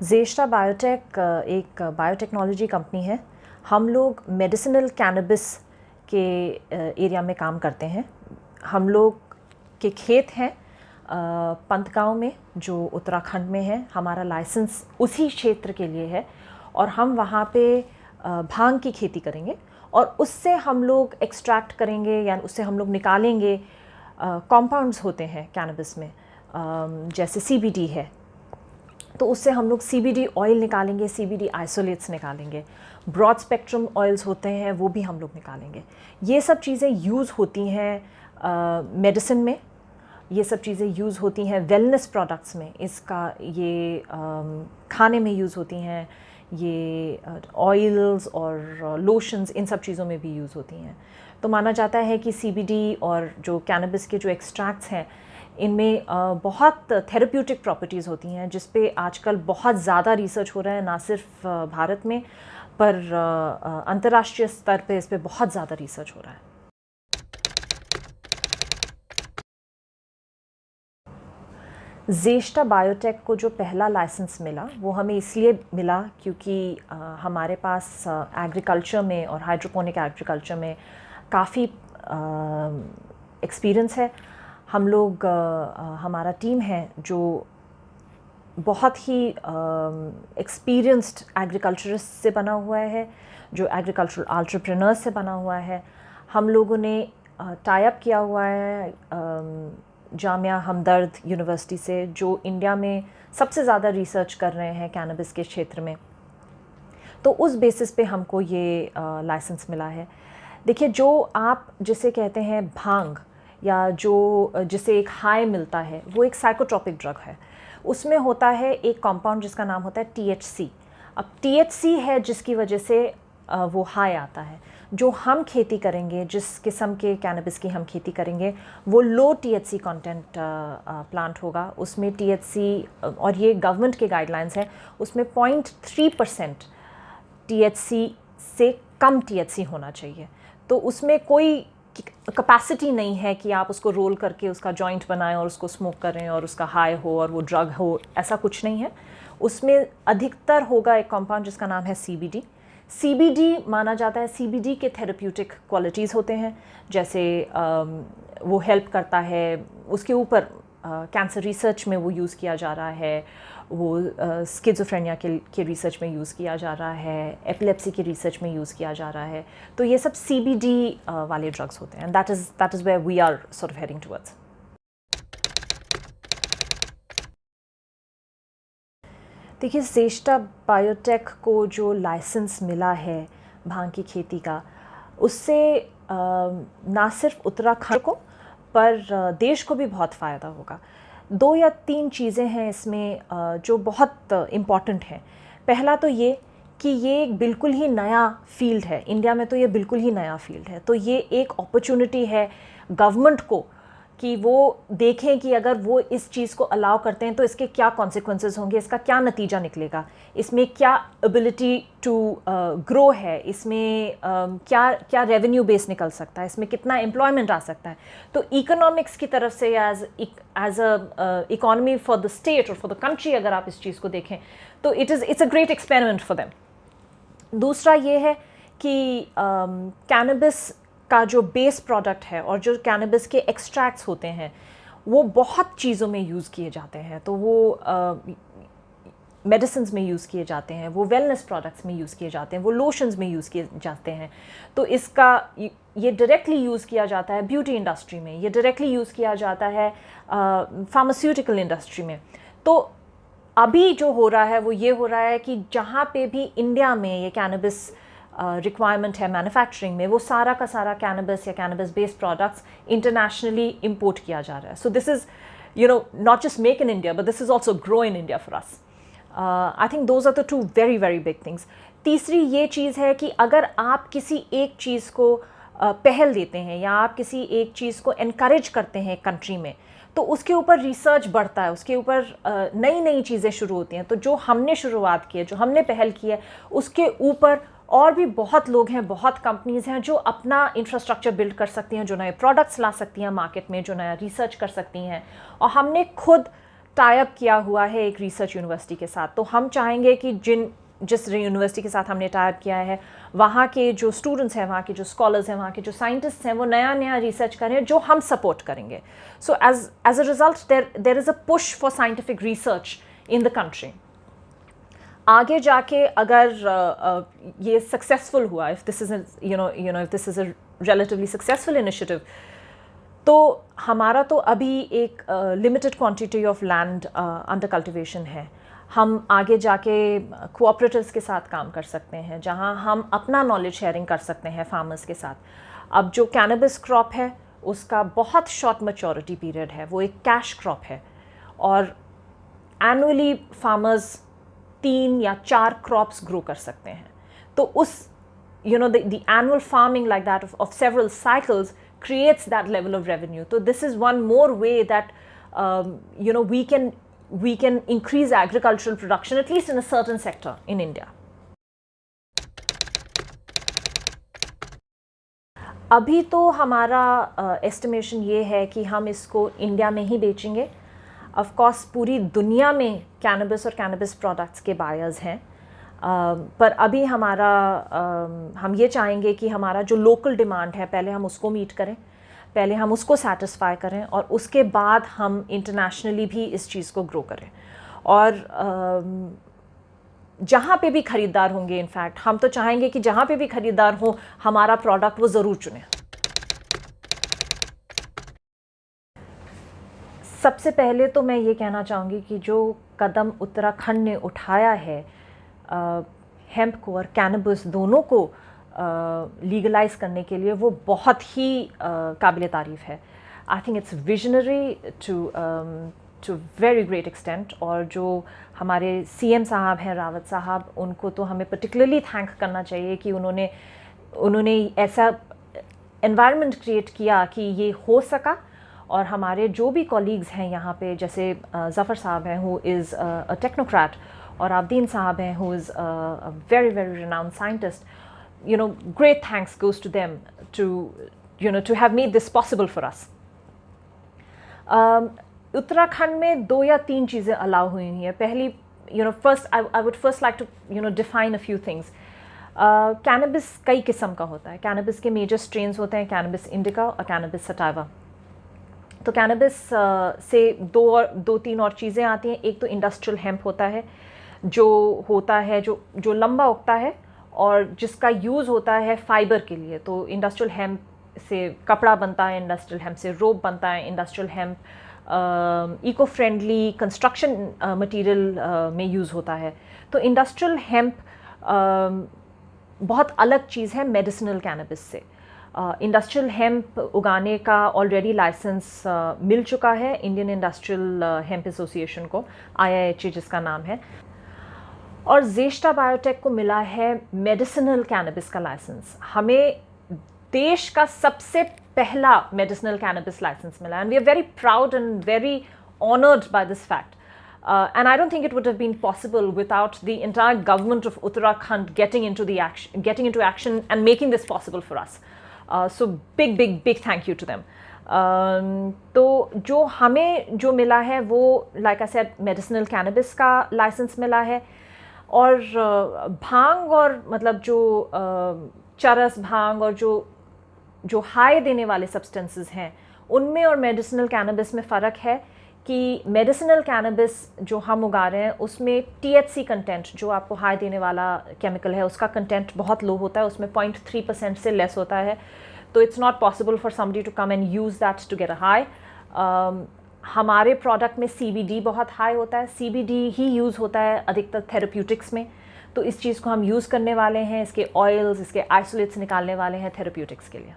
ज़ेस्टा biotech एक biotechnology company है। हम लोग मेडिसिनल कैनबिस के एरिया में काम करते हैं। हम लोग के खेत हैं पंतगांव में, जो उत्तराखंड में है। हमारा लाइसेंस उसी क्षेत्र के लिए है और हम वहाँ पे भांग की खेती करेंगे और उससे हम लोग एक्सट्रैक्ट करेंगे या उससे हम लोग निकालेंगे कंपाउंड्स होते हैं कैनबिस में, जैसे CBD है, तो उससे हम लोग CBD ऑयल निकालेंगे, CBD आइसोलेट्स निकालेंगे, ब्रॉड स्पेक्ट्रम ऑयल्स होते हैं वो भी हम लोग निकालेंगे। ये सब चीज़ें यूज़ होती हैं मेडिसिन में, ये सब चीज़ें यूज़ होती हैं वेलनेस प्रोडक्ट्स में, इसका ये खाने में यूज़ होती हैं, ये ऑयल्स और लोशंस, इन सब चीज़ों में भी यूज़ होती हैं। तो माना जाता है कि CBD और जो कैनबिस के जो एक्सट्रैक्ट्स हैं इनमें बहुत थेरेप्यूटिक प्रॉपर्टीज़ होती हैं, जिस पे आजकल बहुत ज़्यादा रिसर्च हो रहा है, ना सिर्फ भारत में पर अंतर्राष्ट्रीय स्तर पे इस पे बहुत ज़्यादा रिसर्च हो रहा है। ज़ेस्टा बायोटेक को जो पहला लाइसेंस मिला वो हमें इसलिए मिला क्योंकि हमारे पास एग्रीकल्चर में और हाइड्रोपोनिक एग्रीकल्चर में काफ़ी एक्सपीरियंस है। हम लोग हमारा टीम है जो बहुत ही एक्सपीरियंस्ड एग्रीकल्चरिस्ट से बना हुआ है, जो एग्रीकल्चरल एंटरप्रेन्योर्स से बना हुआ है। हम लोगों ने टाई अप किया हुआ है जामिया हमदर्द यूनिवर्सिटी से, जो इंडिया में सबसे ज़्यादा रिसर्च कर रहे हैं कैनबिस के क्षेत्र में। तो उस बेसिस पे हमको ये लाइसेंस मिला है। देखिए, जो आप जिसे कहते हैं भांग या जो जिसे एक हाई मिलता है, वो एक साइकोट्रोपिक ड्रग है। उसमें होता है एक कंपाउंड जिसका नाम होता है THC। अब THC है जिसकी वजह से वो हाई आता है। जो हम खेती करेंगे, जिस किस्म के कैनबिस की हम खेती करेंगे, वो लो THC कंटेंट प्लांट होगा। उसमें THC, और ये गवर्नमेंट के गाइडलाइंस हैं, उसमें 0.3% THC से कम THC होना चाहिए। तो उसमें कोई कैपेसिटी नहीं है कि आप उसको रोल करके उसका जॉइंट बनाएं और उसको स्मोक करें और उसका हाई हो और वो ड्रग हो, ऐसा कुछ नहीं है। उसमें अधिकतर होगा एक कंपाउंड जिसका नाम है CBD। CBD माना जाता है, CBD के थेरेप्यूटिक क्वालिटीज़ होते हैं, जैसे वो हेल्प करता है, उसके ऊपर कैंसर रिसर्च में वो यूज़ किया जा रहा है, वो स्किज़ोफ्रेनिया के रिसर्च में यूज़ किया जा रहा है, एपिलेप्सी के रिसर्च में यूज़ किया जा रहा है। तो ये सब CBD वाले ड्रग्स होते हैं। That is where we are sort of heading towards. देखिए, ज़ेस्टा बायोटेक को जो लाइसेंस मिला है भांग की खेती का, उससे ना सिर्फ उत्तराखंड को पर देश को भी बहुत फ़ायदा होगा। 2 या 3 चीज़ें हैं इसमें जो बहुत इम्पॉर्टेंट हैं। पहला तो ये कि ये एक बिल्कुल ही नया फील्ड है, इंडिया में तो ये बिल्कुल ही नया फील्ड है। तो ये एक अपॉर्चुनिटी है गवर्नमेंट को कि वो देखें कि अगर वो इस चीज़ को अलाउ करते हैं तो इसके क्या कॉन्सिक्वेंसेस होंगे, इसका क्या नतीजा निकलेगा, इसमें क्या एबिलिटी टू ग्रो है, इसमें क्या क्या रेवेन्यू बेस निकल सकता है, इसमें कितना एम्प्लॉयमेंट आ सकता है। तो इकोनॉमिक्स की तरफ से as a economy for the state और फॉर द कंट्री अगर आप इस चीज़ को देखें तो it's a great experiment for them. दूसरा ये है कि कैनबिस का जो बेस प्रोडक्ट है और जो कैनबिस के एक्सट्रैक्ट्स होते हैं वो बहुत चीज़ों में यूज़ किए जाते हैं। तो वो मेडिसिन्स में यूज़ किए जाते हैं, वो वेलनेस प्रोडक्ट्स में यूज़ किए जाते हैं, वो लोशंस में यूज़ किए जाते हैं। तो इसका ये डायरेक्टली यूज़ किया जाता है ब्यूटी इंडस्ट्री में, ये डायरेक्टली यूज़ किया जाता है फार्मास्यूटिकल इंडस्ट्री में। तो अभी जो हो रहा है वो ये हो रहा है कि जहाँ पे भी इंडिया में ये कैनबिस रिक्वायरमेंट है मैन्युफैक्चरिंग में, वो सारा का सारा कैनबिस या cannabis based products internationally import किया जा रहा है। So this is not just make in India but this is also grow in India for us. I think those are the 2 very very big things. तीसरी ये चीज़ है कि अगर आप किसी एक चीज़ को पहल देते हैं या आप किसी एक चीज़ को इनकरेज करते हैं कंट्री में, तो उसके ऊपर रिसर्च बढ़ता है, उसके ऊपर नई नई चीज़ें शुरू होती हैं। तो जो हमने शुरुआत की है, जो हमने पहल की है, उसके ऊपर और भी बहुत लोग हैं, बहुत कंपनीज़ हैं जो अपना इंफ्रास्ट्रक्चर बिल्ड कर सकती हैं, जो नए प्रोडक्ट्स ला सकती हैं मार्केट में, जो नया रिसर्च कर सकती हैं। और हमने खुद टाई अप किया हुआ है एक रिसर्च यूनिवर्सिटी के साथ, तो हम चाहेंगे कि जिस यूनिवर्सिटी के साथ हमने टाई अप किया है वहाँ के जो स्टूडेंट्स हैं, वहाँ के जो स्कॉलर्स हैं, वहाँ के जो साइंटिस्ट हैं, वो नया नया रिसर्च करें जो हम सपोर्ट करेंगे. So as a result there is a push for scientific research in the country. आगे जाके अगर ये सक्सेसफुल हुआ, if this is if this is a relatively successful initiative, तो हमारा तो अभी एक limited quantity of land under cultivation है. हम आगे जाके कोऑपरेटिव्स के साथ काम कर सकते हैं जहां हम अपना नॉलेज शेयरिंग कर सकते हैं फार्मर्स के साथ. अब जो कैनबिस क्रॉप है उसका बहुत शॉर्ट मैच्योरिटी पीरियड है, वो एक कैश क्रॉप है, और एनुअली फार्मर्स 3 या 4 क्रॉप्स ग्रो कर सकते हैं. तो उस the annual farming like that of several cycles creates that level of revenue. So this is one more way that we can increase agricultural production, at least in a certain sector in India. अभी तो हमारा estimation ये है कि हम इसको India में ही बेचेंगे. ऑफ कोर्स पूरी दुनिया में कैनबिस और कैनबिस प्रोडक्ट्स के बायर्स हैं, पर अभी हम ये चाहेंगे कि हमारा जो लोकल डिमांड है पहले हम उसको मीट करें, पहले हम उसको सेटिस्फाई करें, और उसके बाद हम इंटरनेशनली भी इस चीज़ को ग्रो करें. और जहाँ पे भी ख़रीदार होंगे, इनफैक्ट हम तो चाहेंगे कि जहाँ पे भी ख़रीदार हो हमारा प्रोडक्ट वो ज़रूर चुनें. सबसे पहले तो मैं ये कहना चाहूँगी कि जो कदम उत्तराखंड ने उठाया है हेम्प को और कैनबिस दोनों को लीगलाइज करने के लिए, वो बहुत ही काबिल तारीफ़ है. I think it's visionary to very great extent. और जो हमारे सीएम साहब हैं रावत साहब, उनको तो हमें पर्टिकुलरली थैंक करना चाहिए कि उन्होंने ऐसा एनवायरनमेंट क्रिएट किया कि ये हो सका. और हमारे जो भी कॉलीग्स हैं यहाँ पे, जैसे ज़फ़र साहब हैं हु इज़ अ टेक्नोक्रेट, और आबदीन साहब हैं who is a very very renowned scientist, great thanks goes to them to have made this possible for us. Uttarakhand में 2 या 3 चीज़ें अलाउ हुई हैं. पहली, first I would first like to define a few things. Cannabis कई किस्म का होता है. कैनबिस के मेजर स्ट्रेन्स होते हैं कैनबिस इंडिका और कैनबिस सटाइवा. तो कैनबिस से 2-3 और चीज़ें आती हैं. एक तो इंडस्ट्रियल हेम्प होता है, जो लंबा उगता है और जिसका यूज़ होता है फाइबर के लिए. तो इंडस्ट्रियल हेम्प से कपड़ा बनता है, इंडस्ट्रियल हेम्प से रोप बनता है. Industrial hemp eco friendly construction material में यूज़ होता है. तो इंडस्ट्रियल हेम्प बहुत अलग चीज़ है मेडिसिनल कैनबिस से. इंडस्ट्रियल हेम्प उगाने का ऑलरेडी लाइसेंस मिल चुका है इंडियन इंडस्ट्रियल हेम्प एसोसिएशन को, IIHA जिसका नाम है. और ज़ेस्टा बायोटेक को मिला है मेडिसिनल कैनबिस का लाइसेंस. हमें देश का सबसे पहला मेडिसिनल कैनबिस लाइसेंस मिला, and we are very proud and very honoured by this fact. And I don't think it would have been possible without the entire government of Uttarakhand getting into action and making this possible for us. So big thank you to them. तो जो हमें जो मिला है वो, like I said, medicinal cannabis का licence मिला है. और भांग और मतलब जो चरस भांग और जो हाई देने वाले सब्सटेंसेस हैं उनमें और मेडिसिनल कैनबिस में फ़र्क है कि मेडिसिनल कैनबिस जो हम उगा रहे हैं उसमें THC कंटेंट, जो आपको हाई देने वाला केमिकल है, उसका कंटेंट बहुत लो होता है. उसमें 0.3% से लेस होता है. तो it's not possible for somebody to come and use that to get a high. हमारे प्रोडक्ट में CBD बहुत हाई होता है. CBD ही यूज़ होता है अधिकतर थेरेप्यूटिक्स में. तो इस चीज़ को हम यूज़ करने वाले हैं, इसके ऑयल्स, इसके आइसोलेट्स निकालने वाले हैं थेरेप्यूटिक्स के लिए.